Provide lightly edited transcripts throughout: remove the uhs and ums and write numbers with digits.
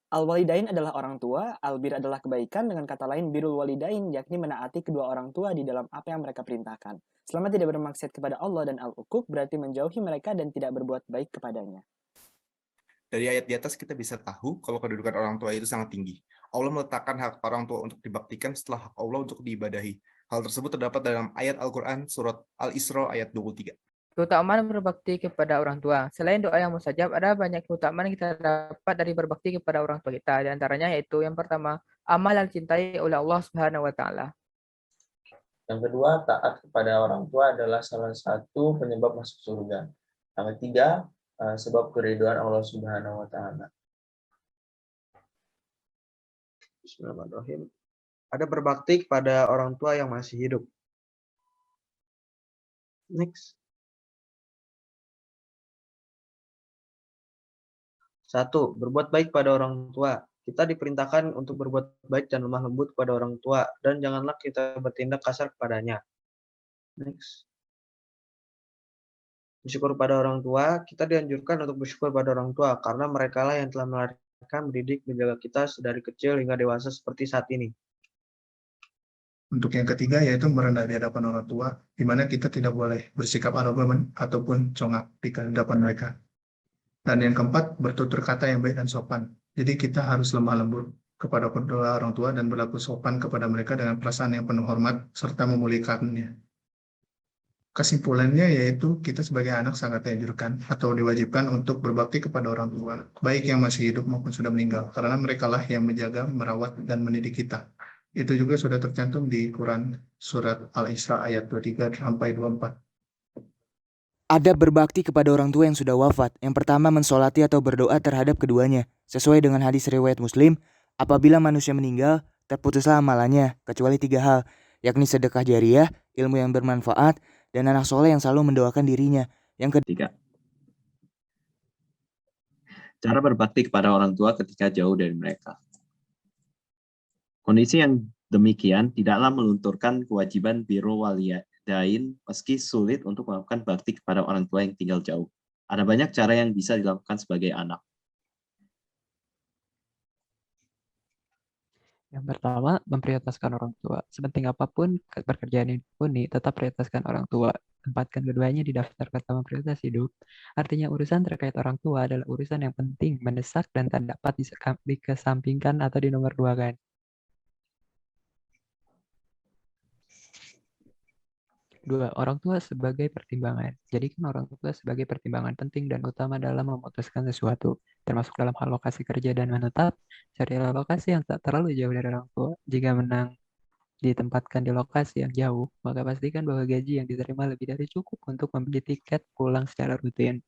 Al-walidain adalah orang tua, albir adalah kebaikan, dengan kata lain birrul walidain, yakni menaati kedua orang tua di dalam apa yang mereka perintahkan. Selama tidak bermaksiat kepada Allah dan al-uquq berarti menjauhi mereka dan tidak berbuat baik kepadanya. Dari ayat di atas kita bisa tahu kalau kedudukan orang tua itu sangat tinggi. Allah meletakkan hak orang tua untuk dibaktikan setelah hak Allah untuk diibadahi. Hal tersebut terdapat dalam ayat Al-Quran surat Al-Isra ayat 23. Keutamaan berbakti kepada orang tua. Selain doa yang mustajab, ada banyak keutamaan yang kita dapat dari berbakti kepada orang tua kita. Di antaranya yaitu yang pertama, amal yang dicintai oleh Allah Subhanahu wa taala. Yang kedua, taat kepada orang tua adalah salah satu penyebab masuk surga. Yang ketiga, sebab keridhaan Allah Subhanahu wa taala. Bismillahirrahmanirrahim. Ada berbakti kepada orang tua yang masih hidup. Next. 1. Berbuat baik pada orang tua. Kita diperintahkan untuk berbuat baik dan lemah lembut kepada orang tua, dan janganlah kita bertindak kasar kepadanya. Next. Bersyukur pada orang tua. Kita dianjurkan untuk bersyukur pada orang tua, karena mereka lah yang telah melahirkan, mendidik, menjaga kita dari kecil hingga dewasa seperti saat ini. Untuk yang ketiga yaitu merendah di hadapan orang tua, di mana kita tidak boleh bersikap arogan ataupun congak di hadapan mereka. Dan yang keempat, bertutur kata yang baik dan sopan. Jadi kita harus lemah lembut kepada kedua orang tua dan berlaku sopan kepada mereka dengan perasaan yang penuh hormat serta memuliakannya. Kesimpulannya yaitu kita sebagai anak sangat dianjurkan atau diwajibkan untuk berbakti kepada orang tua, baik yang masih hidup maupun sudah meninggal, karena mereka lah yang menjaga, merawat, dan mendidik kita. Itu juga sudah tercantum di Quran surat Al-Isra ayat 23-24. Adab berbakti kepada orang tua yang sudah wafat. Yang pertama, mensolati atau berdoa terhadap keduanya. Sesuai dengan hadis riwayat Muslim, apabila manusia meninggal, terputuslah amalannya, kecuali 3 hal, yakni sedekah jariah, ilmu yang bermanfaat, dan anak soleh yang selalu mendoakan dirinya. Yang ketiga, cara berbakti kepada orang tua ketika jauh dari mereka. Kondisi yang demikian tidaklah melunturkan kewajiban birrul walidain meski sulit untuk melakukan bakti kepada orang tua yang tinggal jauh. Ada banyak cara yang bisa dilakukan sebagai anak. Yang pertama, memprioritaskan orang tua. Sepenting apapun pekerjaan yang ditekuni, tetap prioritaskan orang tua. Tempatkan keduanya di daftar pertama prioritas hidup. Artinya urusan terkait orang tua adalah urusan yang penting, mendesak, dan tak dapat dikesampingkan atau dinomorduakan. 2. Orang tua sebagai pertimbangan. Jadikan orang tua sebagai pertimbangan penting dan utama dalam memutuskan sesuatu, termasuk dalam hal lokasi kerja dan menetap. Carilah lokasi yang tak terlalu jauh dari orang tua. Jika menang ditempatkan di lokasi yang jauh, maka pastikan bahwa gaji yang diterima lebih dari cukup untuk membeli tiket pulang secara rutin.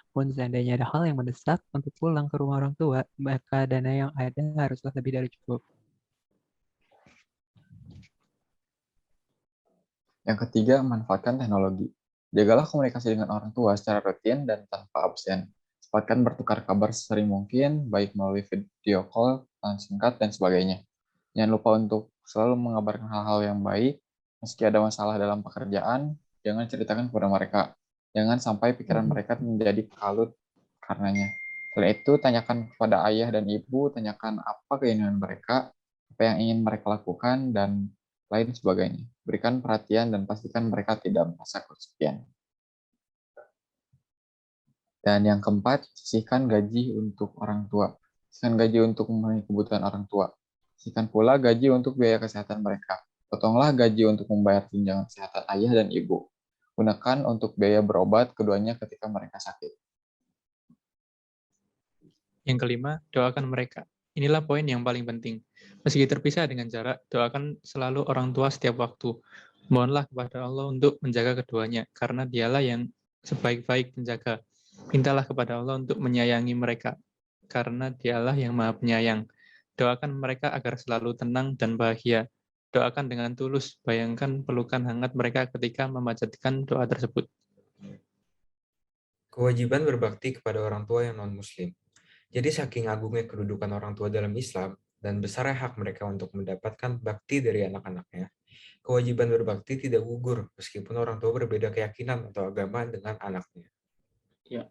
Pun seandainya ada hal yang mendesak untuk pulang ke rumah orang tua, maka dana yang ada haruslah lebih dari cukup. Yang ketiga, manfaatkan teknologi. Jagalah komunikasi dengan orang tua secara rutin dan tanpa absen. Sempatkan bertukar kabar sesering mungkin, baik melalui video call, pesan singkat, dan sebagainya. Jangan lupa untuk selalu mengabarkan hal-hal yang baik. Meski ada masalah dalam pekerjaan, jangan ceritakan kepada mereka. Jangan sampai pikiran mereka menjadi kalut karenanya. Selain itu, tanyakan kepada ayah dan ibu, tanyakan apa keinginan mereka, apa yang ingin mereka lakukan, dan lain sebagainya. Berikan perhatian dan pastikan mereka tidak merasa kesepian. Dan yang keempat, sisihkan gaji untuk orang tua. Sisihkan gaji untuk memenuhi kebutuhan orang tua. Sisihkan pula gaji untuk biaya kesehatan mereka. Potonglah gaji untuk membayar tunjangan kesehatan ayah dan ibu. Gunakan untuk biaya berobat keduanya ketika mereka sakit. Yang kelima, doakan mereka. Inilah poin yang paling penting. Meski terpisah dengan jarak, doakan selalu orang tua setiap waktu. Mohonlah kepada Allah untuk menjaga keduanya, karena dialah yang sebaik-baik penjaga. Mintalah kepada Allah untuk menyayangi mereka, karena dialah yang maha penyayang. Doakan mereka agar selalu tenang dan bahagia. Doakan dengan tulus, bayangkan pelukan hangat mereka ketika memanjatkan doa tersebut. Kewajiban berbakti kepada orang tua yang non-muslim. Jadi saking agungnya kedudukan orang tua dalam Islam dan besarnya hak mereka untuk mendapatkan bakti dari anak-anaknya, kewajiban berbakti tidak gugur meskipun orang tua berbeda keyakinan atau agama dengan anaknya. Ya,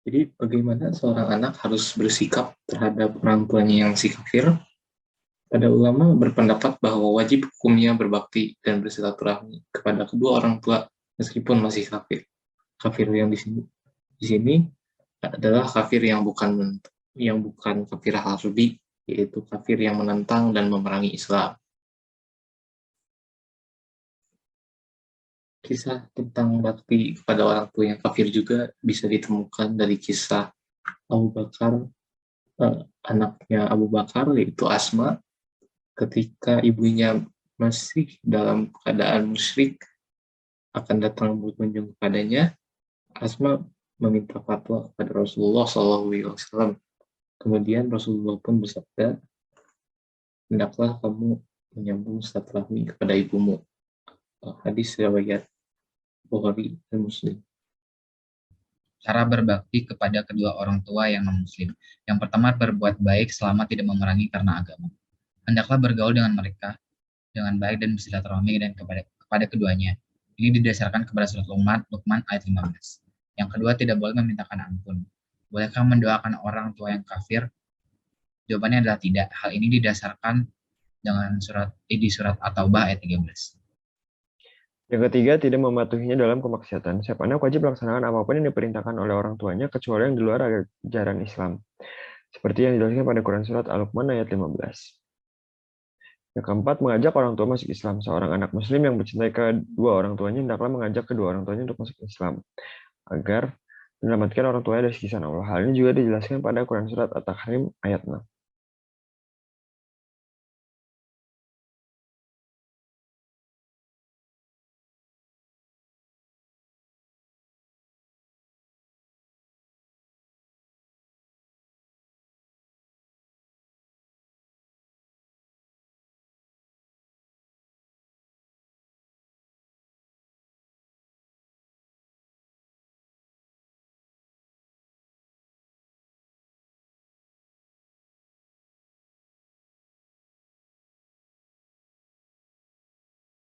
Jadi bagaimana seorang anak harus bersikap terhadap orang tuanya yang si kafir? Pada ulama berpendapat bahwa wajib hukumnya berbakti dan bersilaturahmi kepada kedua orang tua meskipun masih kafir. Kafir yang di sini adalah kafir yang bukan kafir harbi, yaitu kafir yang menentang dan memerangi Islam. Kisah tentang bakti kepada orang tua yang kafir juga bisa ditemukan dari kisah Abu Bakar, anaknya Abu Bakar, yaitu Asma, ketika ibunya masih dalam keadaan musyrik akan datang berkunjung kepadanya. Asma meminta fatwa kepada Rasulullah SAW. Kemudian Rasulullah pun bersabda, hendaklah kamu menyambung silaturahmi kepada ibumu. Hadis riwayat Bukhari dan Muslim. Cara berbakti kepada kedua orang tua yang non-muslim. Yang pertama, berbuat baik selama tidak memerangi karena agama. Hendaklah bergaul dengan mereka dengan baik dan bersilaturahmi dan kepada keduanya. Ini didasarkan kepada surat Luqman ayat 15. Yang kedua, tidak boleh memintakan ampun. Bolehkah mendoakan orang tua yang kafir? Jawabannya adalah tidak. Hal ini didasarkan dengan di surat At-Taubah ayat 13. Yang ketiga, tidak mematuhinya dalam kemaksiatan. Setiap anak wajib melaksanakan apapun yang diperintahkan oleh orang tuanya, kecuali yang di luar ajaran Islam. Seperti yang dijelaskan pada Quran Surat Al-Luqman ayat 15. Yang keempat, mengajak orang tua masuk Islam. Seorang anak muslim yang mencintai kedua orang tuanya, hendaklah mengajak kedua orang tuanya untuk masuk Islam, agar menyelamatkan orang tuanya dari siksaan Allah. Hal ini juga dijelaskan pada Quran Surat At-Tahrim ayat 6.